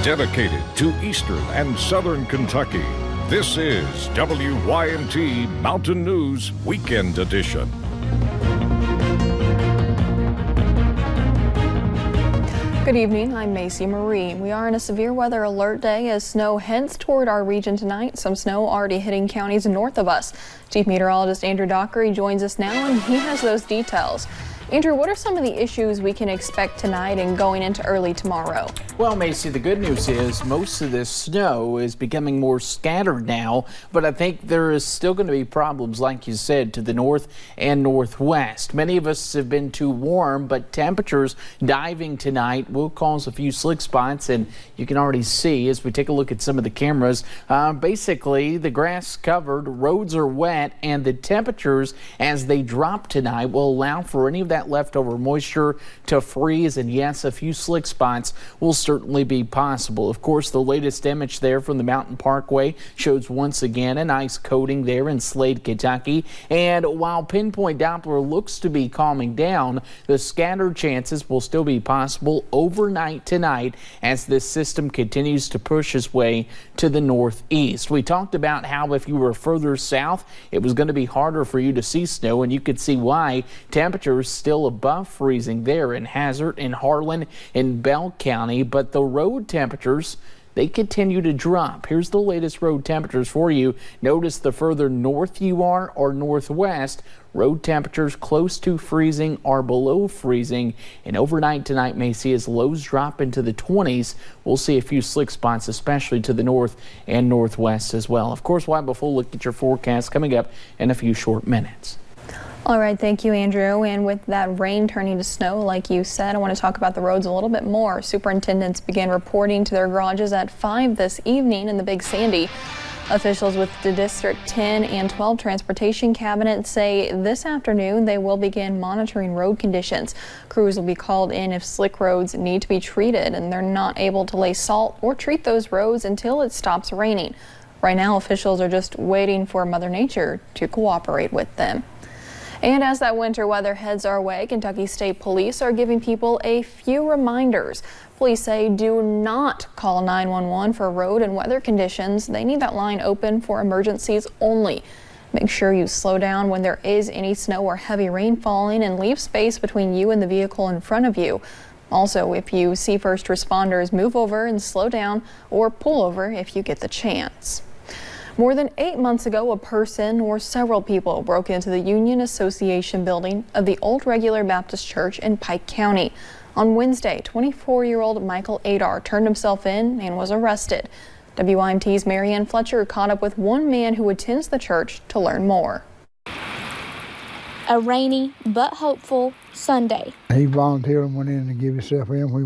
dedicated to eastern and southern Kentucky. This is WYMT Mountain News Weekend Edition. Good evening, I'm Macy Marie. We are in a severe weather alert day as snow heads toward our region tonight. Some snow already hitting counties north of us. Chief Meteorologist Andrew Dockery joins us now and he has those details. Andrew, what are some of the issues we can expect tonight and going into early tomorrow? Well, Macy, the good news is most of this snow is becoming more scattered now, but I think there is still going to be problems, like you said, to the north and northwest. Many of us have been too warm, but temperatures diving tonight will cause a few slick spots, and you can already see as we take a look at some of the cameras, basically the grass covered, roads are wet, and the temperatures as they drop tonight will allow for any of that leftover moisture to freeze, and yes, a few slick spots will certainly be possible. Of course, the latest image there from the Mountain Parkway shows once again an ice coating there in Slade, Kentucky, and while pinpoint Doppler looks to be calming down, the scattered chances will still be possible overnight tonight as this system continues to push its way to the northeast. We talked about how if you were further south, it was going to be harder for you to see snow, and you could see why. Temperatures still above freezing there in Hazard, in Harlan, in Bell County, but the road temperatures, they continue to drop. Here's the latest road temperatures for you. Notice the further north you are or northwest, road temperatures close to freezing or below freezing. And overnight tonight may see as lows drop into the 20s. We'll see a few slick spots, especially to the north and northwest as well. Of course, we'll have a full look at your forecast coming up in a few short minutes. All right, thank you, Andrew. And with that rain turning to snow, like you said, I want to talk about the roads a little bit more. Superintendents began reporting to their garages at 5 this evening in the Big Sandy. Officials with the District 10 and 12 transportation cabinets say this afternoon they will begin monitoring road conditions. Crews will be called in if slick roads need to be treated and they're not able to lay salt or treat those roads until it stops raining. Right now, officials are just waiting for Mother Nature to cooperate with them. And as that winter weather heads our way, Kentucky State Police are giving people a few reminders. Police say do not call 911 for road and weather conditions. They need that line open for emergencies only. Make sure you slow down when there is any snow or heavy rain falling and leave space between you and the vehicle in front of you. Also, if you see first responders, move over and slow down or pull over if you get the chance. More than 8 months ago, a person or several people broke into the Union Association building of the Old Regular Baptist Church in Pike County. On Wednesday, 24-year-old Michael Adar turned himself in and was arrested. WYMT's Marianne Fletcher caught up with one man who attends the church to learn more. A rainy but hopeful Sunday. He volunteered and went in and gave himself in. We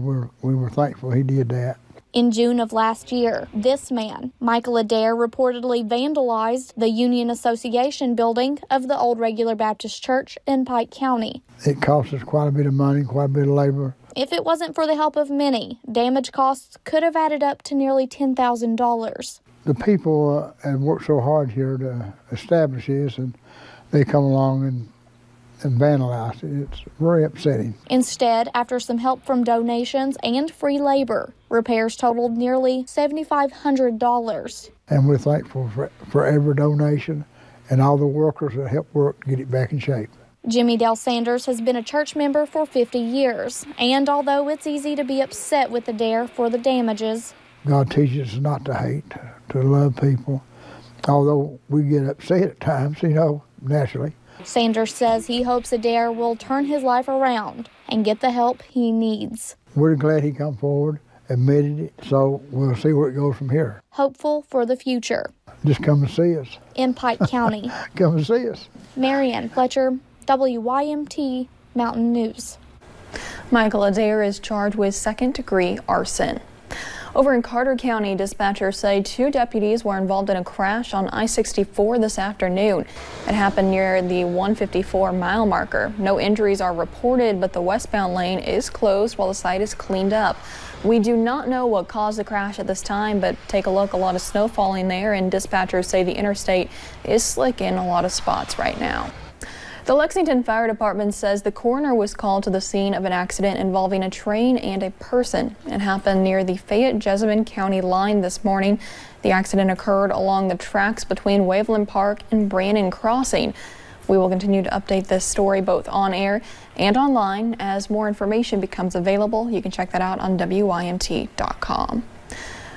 were thankful he did that. In June of last year, this man, Michael Adair, reportedly vandalized the Union Association building of the Old Regular Baptist Church in Pike County. It cost us quite a bit of money, quite a bit of labor. If it wasn't for the help of many, damage costs could have added up to nearly $10,000. The people have worked so hard here to establish this, and they come along and vandalized it. It's very upsetting. Instead, after some help from donations and free labor, repairs totaled nearly $7,500. And we're thankful for every donation and all the workers that help work to get it back in shape. Jimmy Dale Sanders has been a church member for 50 years, and although it's easy to be upset with Adair for the damages, God teaches us not to hate, to love people, although we get upset at times, naturally. Sanders says he hopes Adair will turn his life around and get the help he needs. We're glad he come forward, admitted it, so we'll see where it goes from here. Hopeful for the future. Just come and see us. In Pike County. Come and see us. Marianne Fletcher, WYMT Mountain News. Michael Adair is charged with second-degree arson. Over in Carter County, dispatchers say 2 deputies were involved in a crash on I64 this afternoon. It happened near the 154-mile marker. No injuries are reported, but the westbound lane is closed while the site is cleaned up. We do not know what caused the crash at this time, but take a look. A lot of snow falling there, and dispatchers say the interstate is slick in a lot of spots right now. The Lexington Fire Department says the coroner was called to the scene of an accident involving a train and a person. It happened near the Fayette-Jessamine County line this morning. The accident occurred along the tracks between Waveland Park and Brannon Crossing. We will continue to update this story both on air and online as more information becomes available. You can check that out on WYMT.com.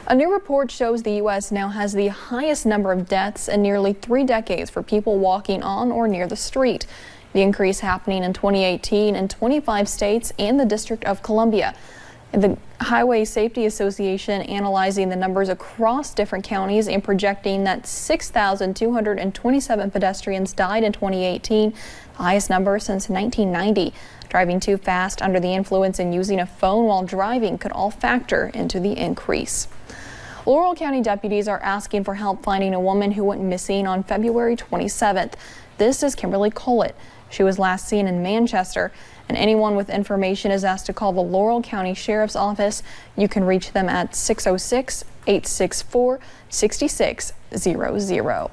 A new report shows the U.S. now has the highest number of deaths in nearly 3 decades for people walking on or near the street. The increase happening in 2018 in 25 states and the District of Columbia. The Highway Safety Association analyzing the numbers across different counties and projecting that 6,227 pedestrians died in 2018, the highest number since 1990. Driving too fast, under the influence, and using a phone while driving could all factor into the increase. Laurel County deputies are asking for help finding a woman who went missing on February 27th. This is Kimberly Gullet. She was last seen in Manchester, and anyone with information is asked to call the Laurel County Sheriff's Office. You can reach them at 606-864-6600.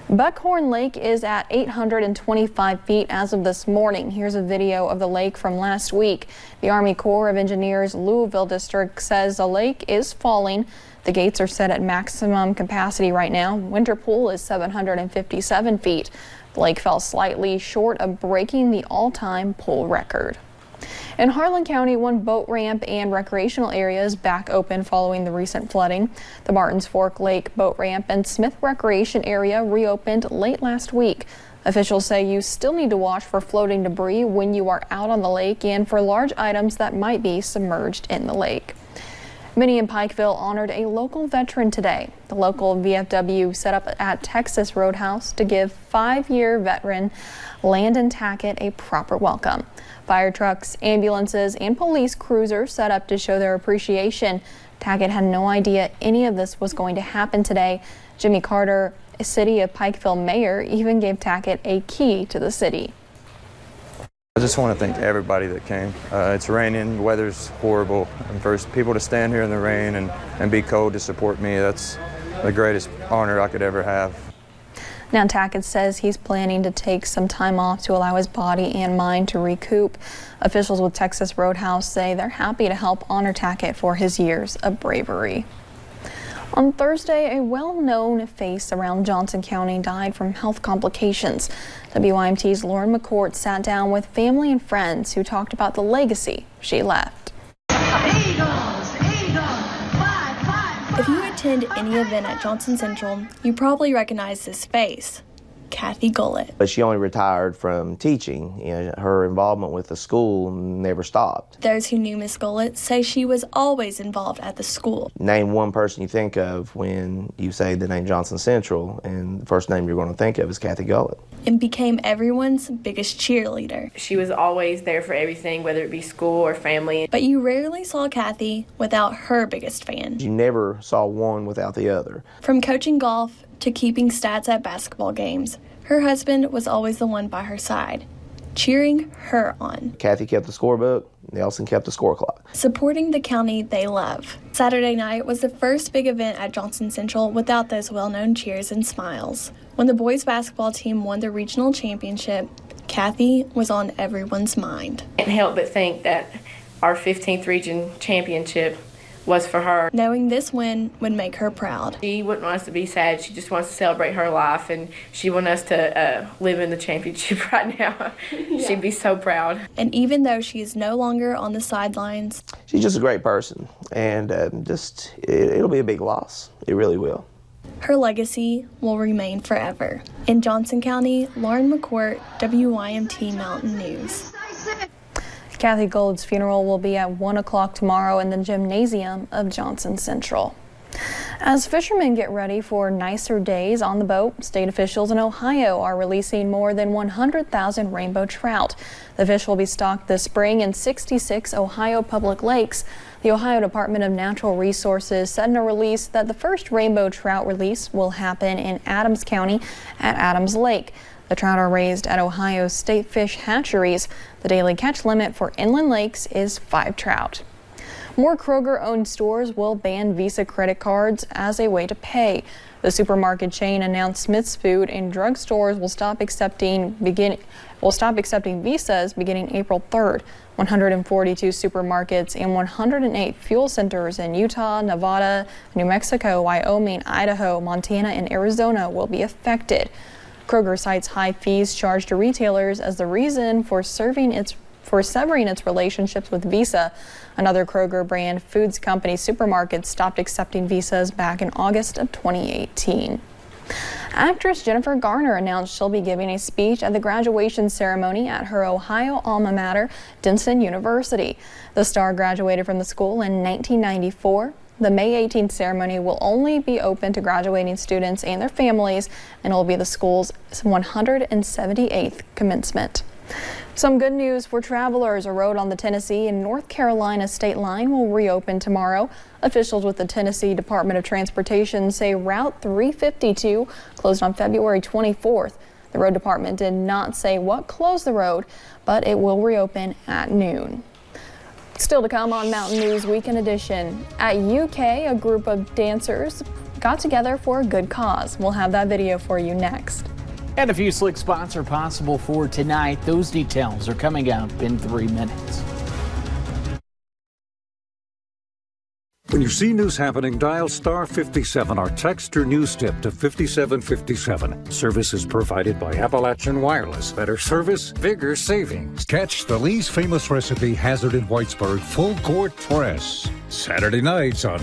Buckhorn Lake is at 825 feet as of this morning. Here's a video of the lake from last week. The Army Corps of Engineers Louisville District says the lake is falling. The gates are set at maximum capacity right now. Winter pool is 757 feet. The lake fell slightly short of breaking the all-time pool record. In Harlan County, one boat ramp and recreational area is back open following the recent flooding. The Martins Fork Lake boat ramp and Smith Recreation area reopened late last week. Officials say you still need to watch for floating debris when you are out on the lake and for large items that might be submerged in the lake. Many in Pikeville honored a local veteran today. The local VFW set up at Texas Roadhouse to give 5-year veteran Landon Tackett a proper welcome. Fire trucks, ambulances, and police cruisers set up to show their appreciation. Tackett had no idea any of this was going to happen today. Jimmy Carter, City of Pikeville mayor, even gave Tackett a key to the city. I just want to thank everybody that came. It's raining, the weather's horrible, and for people to stand here in the rain and be cold to support me, that's the greatest honor I could ever have. Now Tackett says he's planning to take some time off to allow his body and mind to recoup. Officials with Texas Roadhouse say they're happy to help honor Tackett for his years of bravery. On Thursday, a well-known face around Johnson County died from health complications. WYMT's Lauren McCourt sat down with family and friends who talked about the legacy she left. Eagles, if you attend any event at Johnson Central, you probably recognize this face. Kathy Gullet. But she only retired from teaching. Her involvement with the school never stopped. Those who knew Miss Gullet say she was always involved at the school. Name one person you think of when you say the name Johnson Central, and the first name you're going to think of is Kathy Gullet. And became everyone's biggest cheerleader. She was always there for everything, whether it be school or family. But you rarely saw Kathy without her biggest fan. You never saw one without the other. From coaching golf to keeping stats at basketball games, her husband was always the one by her side, cheering her on. Kathy kept the scorebook, Nelson kept the score clock. Supporting the county they love. Saturday night was the first big event at Johnson Central without those well-known cheers and smiles. When the boys basketball team won the regional championship, Kathy was on everyone's mind. I can't help but think that our 15th region championship was for her. Knowing this win would make her proud. She wouldn't want us to be sad. She just wants to celebrate her life, and she wants us to live in the championship right now. Yeah. She'd be so proud. And even though she is no longer on the sidelines, she's just a great person, and it'll be a big loss. It really will. Her legacy will remain forever. In Johnson County, Lauren McCourt, WYMT Mountain News. Kathy Gullet's funeral will be at 1 o'clock tomorrow in the gymnasium of Johnson Central. As fishermen get ready for nicer days on the boat, state officials in Ohio are releasing more than 100,000 rainbow trout. The fish will be stocked this spring in 66 Ohio public lakes. The Ohio Department of Natural Resources said in a release that the first rainbow trout release will happen in Adams County at Adams Lake. The trout are raised at Ohio's state fish hatcheries. The daily catch limit for inland lakes is 5 trout. More Kroger-owned stores will ban Visa credit cards as a way to pay. The supermarket chain announced Smith's Food and drug stores will stop accepting visas beginning April 3rd. 142 supermarkets and 108 fuel centers in Utah, Nevada, New Mexico, Wyoming, Idaho, Montana, and Arizona will be affected. Kroger cites high fees charged to retailers as the reason for severing its relationships with Visa. Another Kroger brand foods company supermarket stopped accepting visas back in August of 2018. Actress Jennifer Garner announced she'll be giving a speech at the graduation ceremony at her Ohio alma mater, Denison University. The star graduated from the school in 1994. The May 18th ceremony will only be open to graduating students and their families, and it will be the school's 178th commencement. Some good news for travelers. A road on the Tennessee and North Carolina state line will reopen tomorrow. Officials with the Tennessee Department of Transportation say Route 352 closed on February 24th. The road department did not say what closed the road, but it will reopen at noon. Still to come on Mountain News Weekend Edition. At UK, a group of dancers got together for a good cause. We'll have that video for you next. And a few slick spots are possible for tonight. Those details are coming up in 3 minutes. When you see news happening, dial star 57 or text your news tip to 5757. Service is provided by Appalachian Wireless. Better service, bigger savings. Catch the Lee's Famous Recipe Hazard in Whitesburg Full Court Press. Saturday nights on